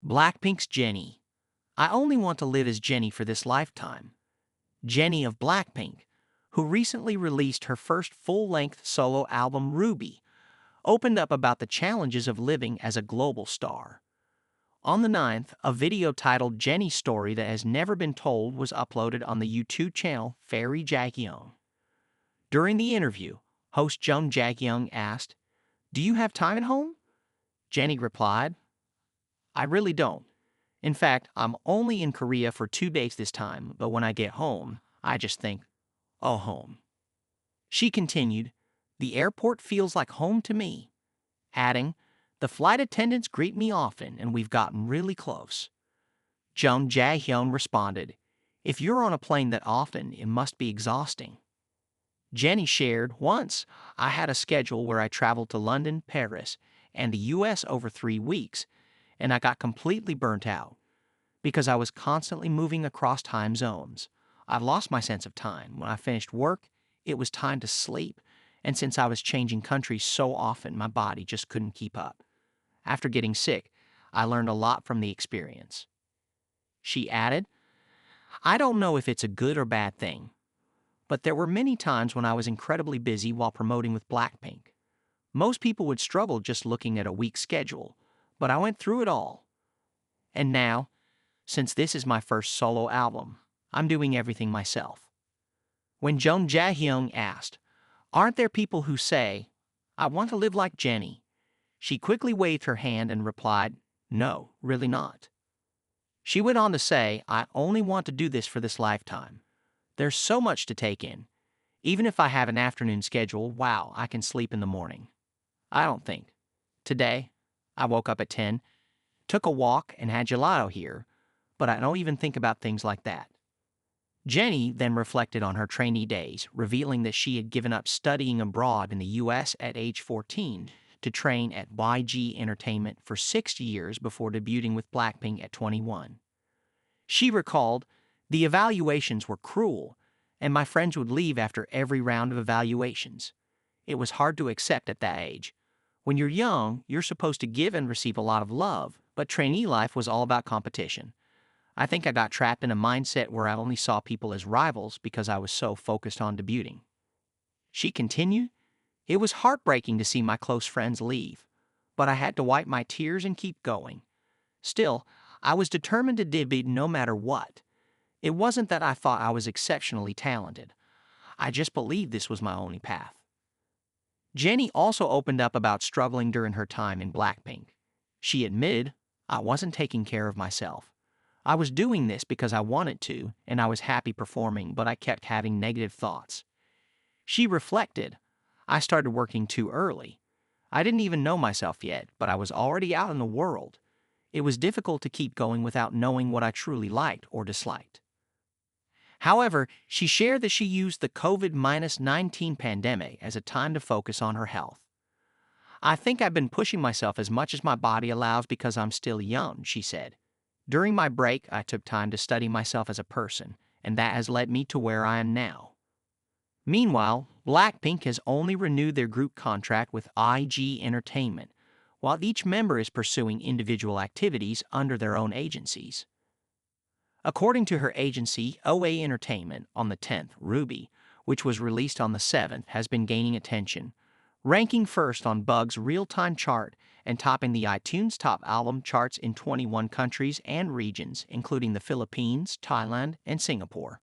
BLACKPINK'S Jennie. I only want to live as Jennie for this lifetime. Jennie of Blackpink, who recently released her first full-length solo album Ruby, opened up about the challenges of living as a global star. On the 9th, a video titled Jennie's Story That Has Never Been Told was uploaded on the YouTube channel Fairy Jaehyung. During the interview, host Jung Jaehyung asked, "Do you have time at home?" Jennie replied, "I really don't. In fact, I'm only in Korea for 2 days this time, but when I get home, I just think, oh, home." She continued, "The airport feels like home to me," adding, "The flight attendants greet me often and we've gotten really close." Jung Jaehyung responded, "If you're on a plane that often, it must be exhausting." Jennie shared, "Once, I had a schedule where I traveled to London, Paris, and the US over 3 weeks, and I got completely burnt out. Because I was constantly moving across time zones. I lost my sense of time. When I finished work, it was time to sleep, and since I was changing countries so often, my body just couldn't keep up. After getting sick, I learned a lot from the experience." She added, "I don't know if it's a good or bad thing, but there were many times when I was incredibly busy while promoting with Blackpink. Most people would struggle just looking at a week's schedule, but I went through it all. And now, since this is my first solo album, I'm doing everything myself." When Jung Jaehyung asked, "Aren't there people who say, 'I want to live like Jennie'?" she quickly waved her hand and replied, "No, really not." She went on to say, "I only want to do this for this lifetime. There's so much to take in. Even if I have an afternoon schedule, wow, I can sleep in the morning. I don't think. Today, I woke up at 10, took a walk and had gelato here, but I don't even think about things like that." Jennie then reflected on her trainee days, revealing that she had given up studying abroad in the US at age 14 to train at YG Entertainment for 6 years before debuting with Blackpink at 21. She recalled, "The evaluations were cruel, and my friends would leave after every round of evaluations. It was hard to accept at that age. When you're young, you're supposed to give and receive a lot of love, but trainee life was all about competition. I think I got trapped in a mindset where I only saw people as rivals because I was so focused on debuting." She continued, "It was heartbreaking to see my close friends leave, but I had to wipe my tears and keep going. Still, I was determined to debut no matter what. It wasn't that I thought I was exceptionally talented. I just believed this was my only path." Jennie also opened up about struggling during her time in Blackpink. She admitted, "I wasn't taking care of myself. I was doing this because I wanted to, and I was happy performing, but I kept having negative thoughts." She reflected, "I started working too early. I didn't even know myself yet, but I was already out in the world. It was difficult to keep going without knowing what I truly liked or disliked." However, she shared that she used the COVID-19 pandemic as a time to focus on her health. "I think I've been pushing myself as much as my body allows because I'm still young," she said. "During my break, I took time to study myself as a person, and that has led me to where I am now." Meanwhile, Blackpink has only renewed their group contract with IG Entertainment, while each member is pursuing individual activities under their own agencies. According to her agency, OA Entertainment, on the 10th, Ruby, which was released on the 7th, has been gaining attention, ranking first on Bug's real-time chart and topping the iTunes top album charts in 21 countries and regions, including the Philippines, Thailand, and Singapore.